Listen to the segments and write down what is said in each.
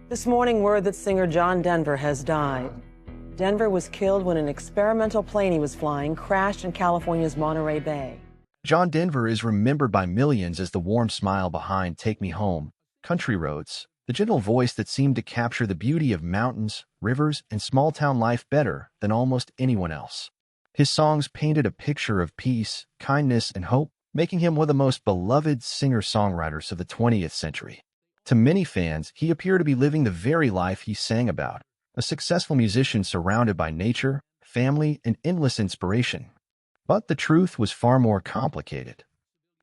This morning, word that singer John Denver has died. Denver was killed when an experimental plane he was flying crashed in California's Monterey Bay. John Denver is remembered by millions as the warm smile behind "Take Me Home," "Country Roads," the gentle voice that seemed to capture the beauty of mountains, rivers, and small-town life better than almost anyone else. His songs painted a picture of peace, kindness, and hope, making him one of the most beloved singer-songwriters of the 20th century. To many fans, he appeared to be living the very life he sang about, a successful musician surrounded by nature, family, and endless inspiration. But the truth was far more complicated.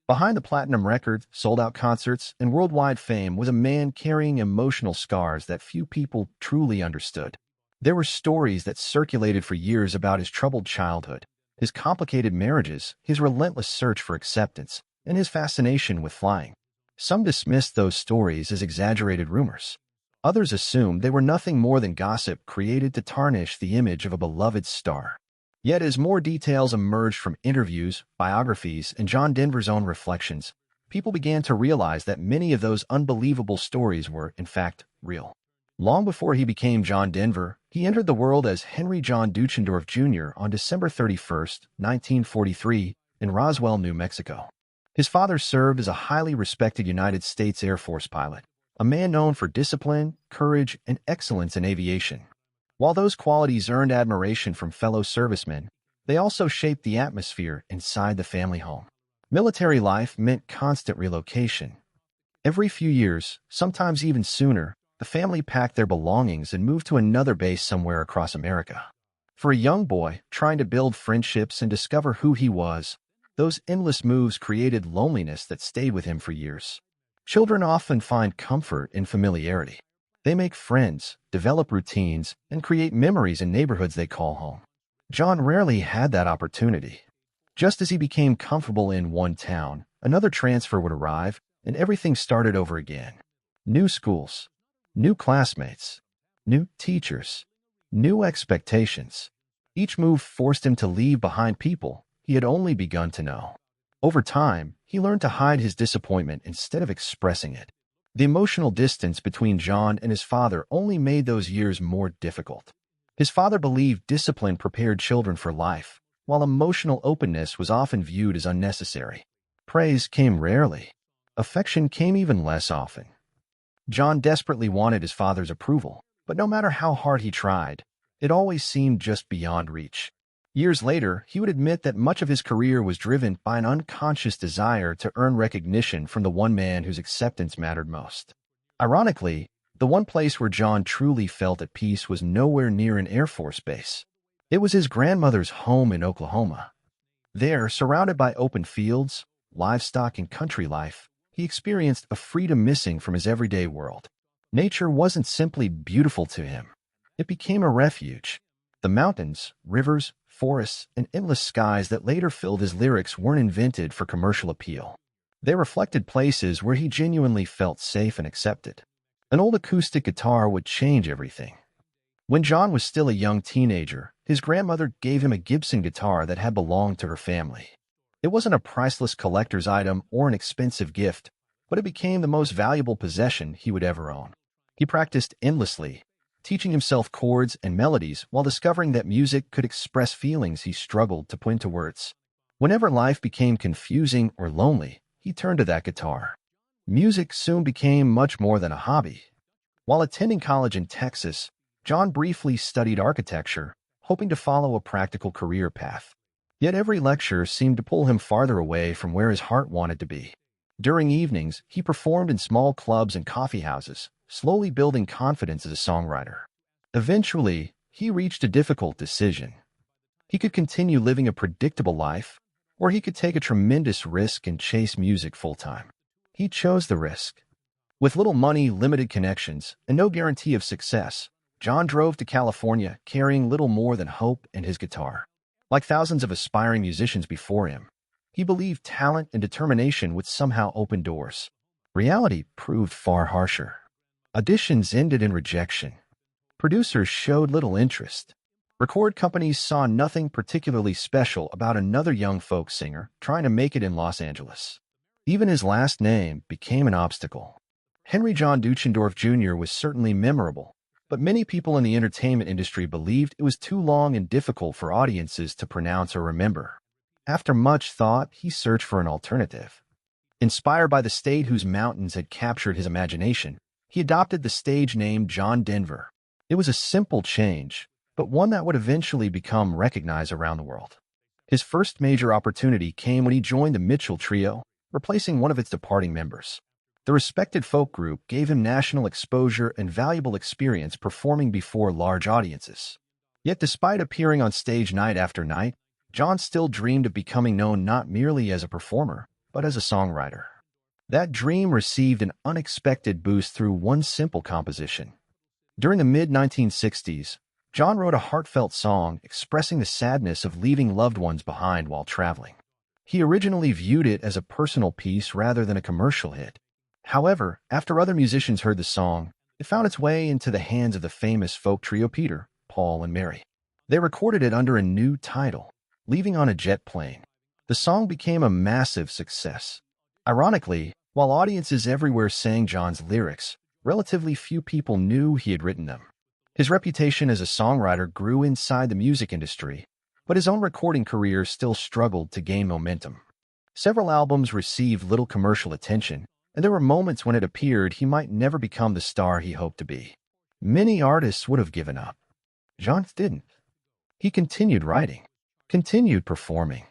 Behind the platinum records, sold-out concerts, and worldwide fame was a man carrying emotional scars that few people truly understood. There were stories that circulated for years about his troubled childhood, his complicated marriages, his relentless search for acceptance, and his fascination with flying. Some dismissed those stories as exaggerated rumors. Others assumed they were nothing more than gossip created to tarnish the image of a beloved star. Yet as more details emerged from interviews, biographies, and John Denver's own reflections, people began to realize that many of those unbelievable stories were, in fact, real. Long before he became John Denver, he entered the world as Henry John Duchendorf Jr. on December 31, 1943, in Roswell, New Mexico. His father served as a highly respected United States Air Force pilot, a man known for discipline, courage, and excellence in aviation. While those qualities earned admiration from fellow servicemen, they also shaped the atmosphere inside the family home. Military life meant constant relocation. Every few years, sometimes even sooner, the family packed their belongings and moved to another base somewhere across America. For a young boy trying to build friendships and discover who he was, those endless moves created loneliness that stayed with him for years. Children often find comfort in familiarity. They make friends, develop routines, and create memories in neighborhoods they call home. John rarely had that opportunity. Just as he became comfortable in one town, another transfer would arrive, and everything started over again. New schools, new classmates, new teachers, new expectations. Each move forced him to leave behind people he had only begun to know. Over time, he learned to hide his disappointment instead of expressing it. The emotional distance between John and his father only made those years more difficult. His father believed discipline prepared children for life, while emotional openness was often viewed as unnecessary. Praise came rarely. Affection came even less often. John desperately wanted his father's approval, but no matter how hard he tried, it always seemed just beyond reach. Years later, he would admit that much of his career was driven by an unconscious desire to earn recognition from the one man whose acceptance mattered most. Ironically, the one place where John truly felt at peace was nowhere near an Air Force base. It was his grandmother's home in Oklahoma. There, surrounded by open fields, livestock, and country life, he experienced a freedom missing from his everyday world. Nature wasn't simply beautiful to him. It became a refuge. The mountains, rivers, forests, and endless skies that later filled his lyrics weren't invented for commercial appeal. They reflected places where he genuinely felt safe and accepted. An old acoustic guitar would change everything. When John was still a young teenager, his grandmother gave him a Gibson guitar that had belonged to her family. It wasn't a priceless collector's item or an expensive gift, but it became the most valuable possession he would ever own. He practiced endlessly, teaching himself chords and melodies while discovering that music could express feelings he struggled to put into words. Whenever life became confusing or lonely, he turned to that guitar. Music soon became much more than a hobby. While attending college in Texas, John briefly studied architecture, hoping to follow a practical career path. Yet every lecture seemed to pull him farther away from where his heart wanted to be. During evenings, he performed in small clubs and coffee houses, slowly building confidence as a songwriter. Eventually, he reached a difficult decision. He could continue living a predictable life, or he could take a tremendous risk and chase music full-time. He chose the risk. With little money, limited connections, and no guarantee of success, John drove to California carrying little more than hope and his guitar. Like thousands of aspiring musicians before him, he believed talent and determination would somehow open doors. Reality proved far harsher. Auditions ended in rejection. Producers showed little interest. Record companies saw nothing particularly special about another young folk singer trying to make it in Los Angeles. Even his last name became an obstacle. Henry John Deutschendorf Jr. was certainly memorable, but many people in the entertainment industry believed it was too long and difficult for audiences to pronounce or remember. After much thought, he searched for an alternative. Inspired by the state whose mountains had captured his imagination, he adopted the stage name John Denver. It was a simple change, but one that would eventually become recognized around the world. His first major opportunity came when he joined the Mitchell Trio, replacing one of its departing members. The respected folk group gave him national exposure and valuable experience performing before large audiences. Yet despite appearing on stage night after night, John still dreamed of becoming known not merely as a performer, but as a songwriter. That dream received an unexpected boost through one simple composition. During the mid-1960s, John wrote a heartfelt song expressing the sadness of leaving loved ones behind while traveling. He originally viewed it as a personal piece rather than a commercial hit. However, after other musicians heard the song, it found its way into the hands of the famous folk trio Peter, Paul, and Mary. They recorded it under a new title, Leaving on a Jet Plane. The song became a massive success. Ironically, while audiences everywhere sang John's lyrics, relatively few people knew he had written them. His reputation as a songwriter grew inside the music industry, but his own recording career still struggled to gain momentum. Several albums received little commercial attention, and there were moments when it appeared he might never become the star he hoped to be. Many artists would have given up. John didn't. He continued writing, continued performing,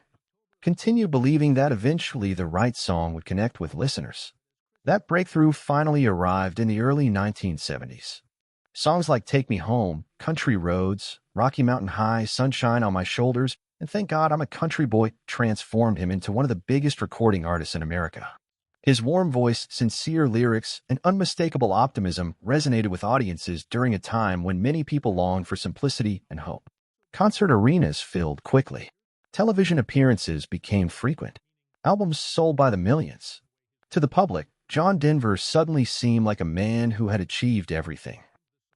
continued believing that eventually the right song would connect with listeners. That breakthrough finally arrived in the early 1970s. Songs like Take Me Home, Country Roads, Rocky Mountain High, Sunshine on My Shoulders, and Thank God I'm a Country Boy transformed him into one of the biggest recording artists in America. His warm voice, sincere lyrics, and unmistakable optimism resonated with audiences during a time when many people longed for simplicity and hope. Concert arenas filled quickly. Television appearances became frequent. Albums sold by the millions. To the public, John Denver suddenly seemed like a man who had achieved everything.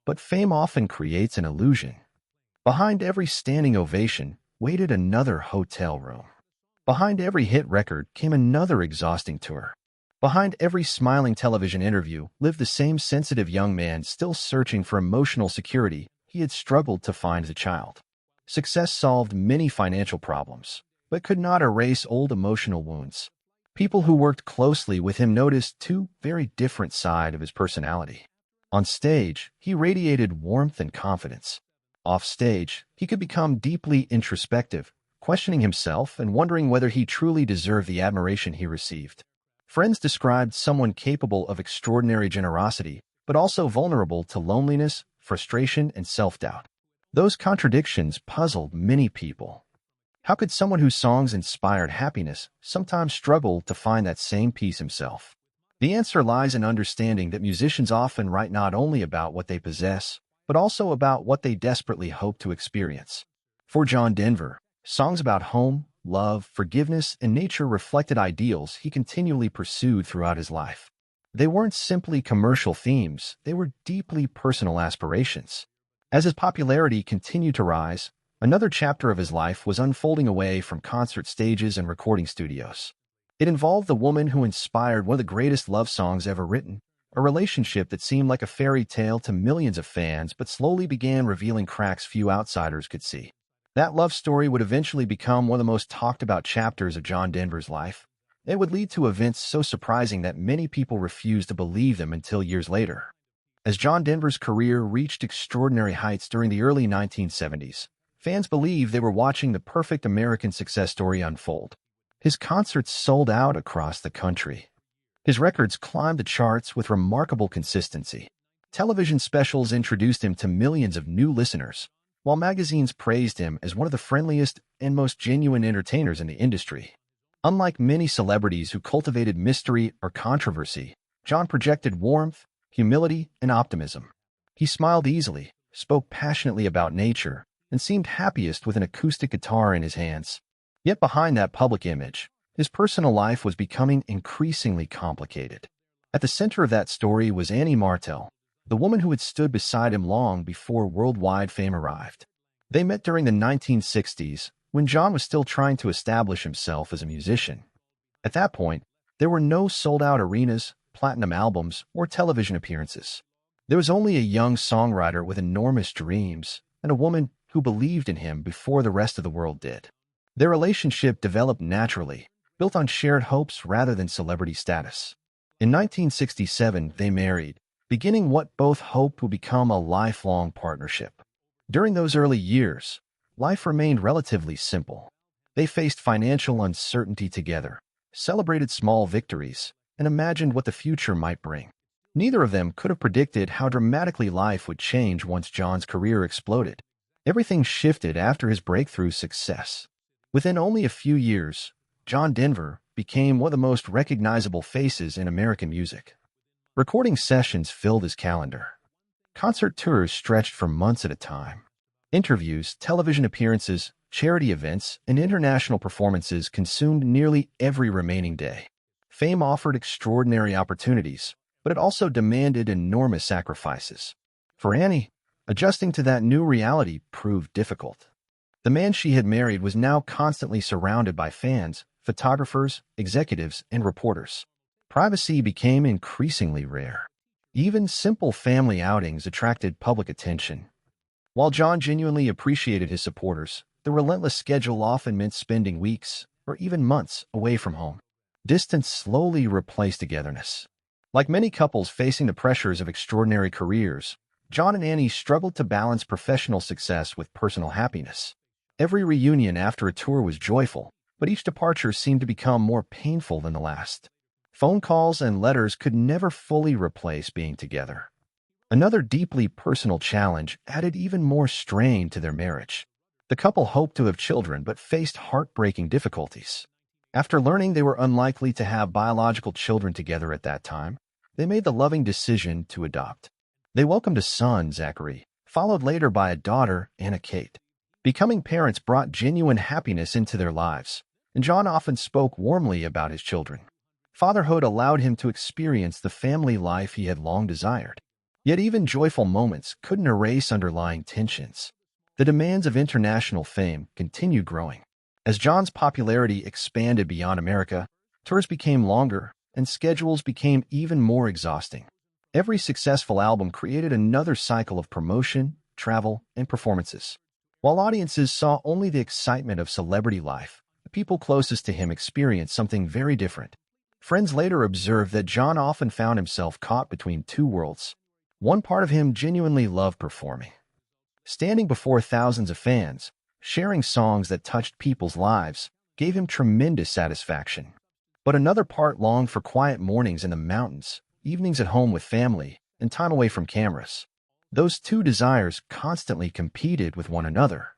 But fame often creates an illusion. Behind every standing ovation waited another hotel room. Behind every hit record came another exhausting tour. Behind every smiling television interview lived the same sensitive young man still searching for emotional security he had struggled to find as a child. Success solved many financial problems, but could not erase old emotional wounds. People who worked closely with him noticed two very different sides of his personality. On stage, he radiated warmth and confidence. Off stage, he could become deeply introspective, questioning himself and wondering whether he truly deserved the admiration he received. Friends described someone capable of extraordinary generosity, but also vulnerable to loneliness, frustration, and self-doubt. Those contradictions puzzled many people. How could someone whose songs inspired happiness sometimes struggle to find that same peace himself? The answer lies in understanding that musicians often write not only about what they possess, but also about what they desperately hope to experience. For John Denver, songs about home, love, forgiveness, and nature reflected ideals he continually pursued throughout his life. They weren't simply commercial themes, they were deeply personal aspirations. As his popularity continued to rise, another chapter of his life was unfolding away from concert stages and recording studios. It involved the woman who inspired one of the greatest love songs ever written, a relationship that seemed like a fairy tale to millions of fans but slowly began revealing cracks few outsiders could see. That love story would eventually become one of the most talked about chapters of John Denver's life. It would lead to events so surprising that many people refused to believe them until years later. As John Denver's career reached extraordinary heights during the early 1970s, fans believed they were watching the perfect American success story unfold. His concerts sold out across the country. His records climbed the charts with remarkable consistency. Television specials introduced him to millions of new listeners, while magazines praised him as one of the friendliest and most genuine entertainers in the industry. Unlike many celebrities who cultivated mystery or controversy, John projected warmth, humility, and optimism. He smiled easily, spoke passionately about nature, and seemed happiest with an acoustic guitar in his hands. Yet behind that public image, his personal life was becoming increasingly complicated. At the center of that story was Annie Martel, the woman who had stood beside him long before worldwide fame arrived. They met during the 1960s, when John was still trying to establish himself as a musician. At that point, there were no sold-out arenas, platinum albums, or television appearances. There was only a young songwriter with enormous dreams and a woman who believed in him before the rest of the world did. Their relationship developed naturally, built on shared hopes rather than celebrity status. In 1967, they married, beginning what both hoped would become a lifelong partnership. During those early years, life remained relatively simple. They faced financial uncertainty together, celebrated small victories, and imagined what the future might bring. Neither of them could have predicted how dramatically life would change once John's career exploded. Everything shifted after his breakthrough success. Within only a few years, John Denver became one of the most recognizable faces in American music. Recording sessions filled his calendar. Concert tours stretched for months at a time. Interviews, television appearances, charity events, and international performances consumed nearly every remaining day. Fame offered extraordinary opportunities, but it also demanded enormous sacrifices. For Annie, adjusting to that new reality proved difficult. The man she had married was now constantly surrounded by fans, photographers, executives, and reporters. Privacy became increasingly rare. Even simple family outings attracted public attention. While John genuinely appreciated his supporters, the relentless schedule often meant spending weeks, or even months, away from home. Distance slowly replaced togetherness. Like many couples facing the pressures of extraordinary careers, John and Annie struggled to balance professional success with personal happiness. Every reunion after a tour was joyful, but each departure seemed to become more painful than the last. Phone calls and letters could never fully replace being together. Another deeply personal challenge added even more strain to their marriage. The couple hoped to have children but faced heartbreaking difficulties. After learning they were unlikely to have biological children together at that time, they made the loving decision to adopt. They welcomed a son, Zachary, followed later by a daughter, Anna Kate. Becoming parents brought genuine happiness into their lives, and John often spoke warmly about his children. Fatherhood allowed him to experience the family life he had long desired. Yet even joyful moments couldn't erase underlying tensions. The demands of international fame continued growing. As John's popularity expanded beyond America, tours became longer, and schedules became even more exhausting. Every successful album created another cycle of promotion, travel, and performances. While audiences saw only the excitement of celebrity life, the people closest to him experienced something very different. Friends later observed that John often found himself caught between two worlds. One part of him genuinely loved performing, standing before thousands of fans, sharing songs that touched people's lives, gave him tremendous satisfaction. But another part longed for quiet mornings in the mountains, evenings at home with family, and time away from cameras. Those two desires constantly competed with one another.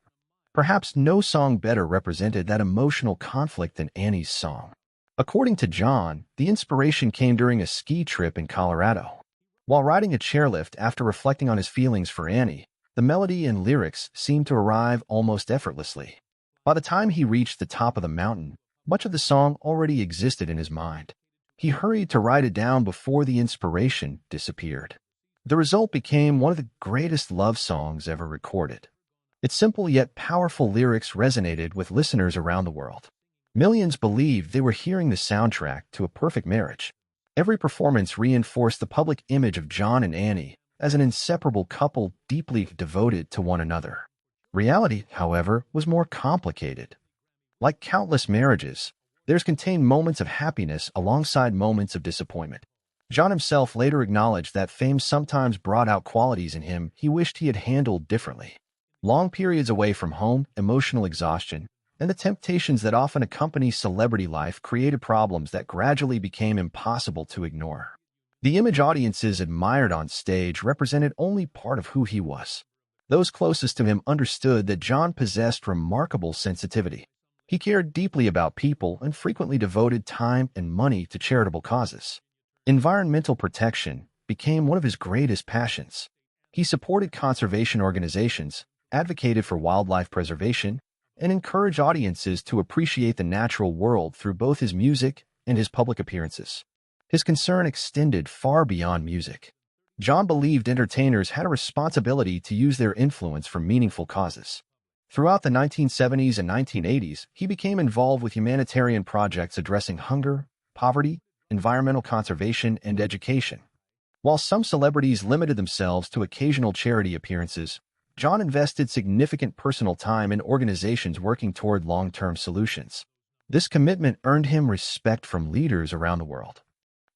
Perhaps no song better represented that emotional conflict than Annie's song. According to John, the inspiration came during a ski trip in Colorado. While riding a chairlift after reflecting on his feelings for Annie, the melody and lyrics seemed to arrive almost effortlessly. By the time he reached the top of the mountain, much of the song already existed in his mind. He hurried to write it down before the inspiration disappeared. The result became one of the greatest love songs ever recorded. Its simple yet powerful lyrics resonated with listeners around the world. Millions believed they were hearing the soundtrack to a perfect marriage. Every performance reinforced the public image of John and Annie as an inseparable couple deeply devoted to one another. Reality, however, was more complicated. Like countless marriages, theirs contained moments of happiness alongside moments of disappointment. John himself later acknowledged that fame sometimes brought out qualities in him he wished he had handled differently. Long periods away from home, emotional exhaustion, and the temptations that often accompany celebrity life created problems that gradually became impossible to ignore. The image audiences admired on stage represented only part of who he was. Those closest to him understood that John possessed remarkable sensitivity. He cared deeply about people and frequently devoted time and money to charitable causes. Environmental protection became one of his greatest passions. He supported conservation organizations, advocated for wildlife preservation, and encouraged audiences to appreciate the natural world through both his music and his public appearances. His concern extended far beyond music. John believed entertainers had a responsibility to use their influence for meaningful causes. Throughout the 1970s and 1980s, he became involved with humanitarian projects addressing hunger, poverty, environmental conservation, and education. While some celebrities limited themselves to occasional charity appearances, John invested significant personal time in organizations working toward long-term solutions. This commitment earned him respect from leaders around the world.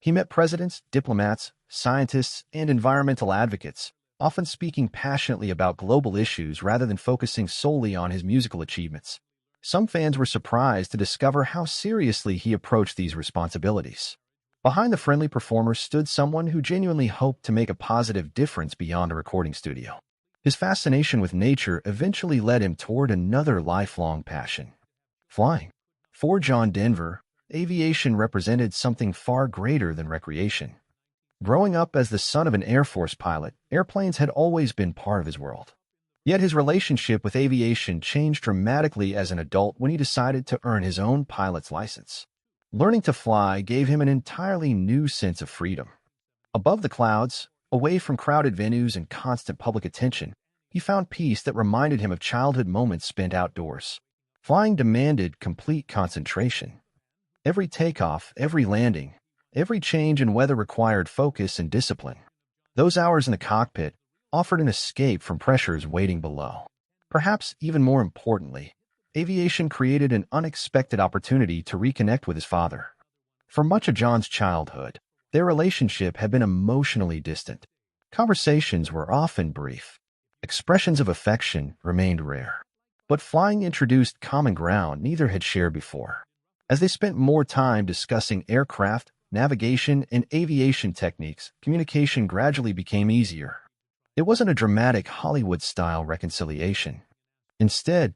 He met presidents, diplomats, scientists, and environmental advocates, often speaking passionately about global issues rather than focusing solely on his musical achievements. Some fans were surprised to discover how seriously he approached these responsibilities. Behind the friendly performer stood someone who genuinely hoped to make a positive difference beyond a recording studio. His fascination with nature eventually led him toward another lifelong passion: flying. For John Denver, aviation represented something far greater than recreation. Growing up as the son of an Air Force pilot, airplanes had always been part of his world. Yet his relationship with aviation changed dramatically as an adult when he decided to earn his own pilot's license. Learning to fly gave him an entirely new sense of freedom. Above the clouds, away from crowded venues and constant public attention, he found peace that reminded him of childhood moments spent outdoors. Flying demanded complete concentration. Every takeoff, every landing, every change in weather required focus and discipline. Those hours in the cockpit offered an escape from pressures waiting below. Perhaps even more importantly, aviation created an unexpected opportunity to reconnect with his father. For much of John's childhood, their relationship had been emotionally distant. Conversations were often brief. Expressions of affection remained rare. But flying introduced common ground neither had shared before. As they spent more time discussing aircraft, navigation, and aviation techniques, communication gradually became easier. It wasn't a dramatic Hollywood-style reconciliation. Instead,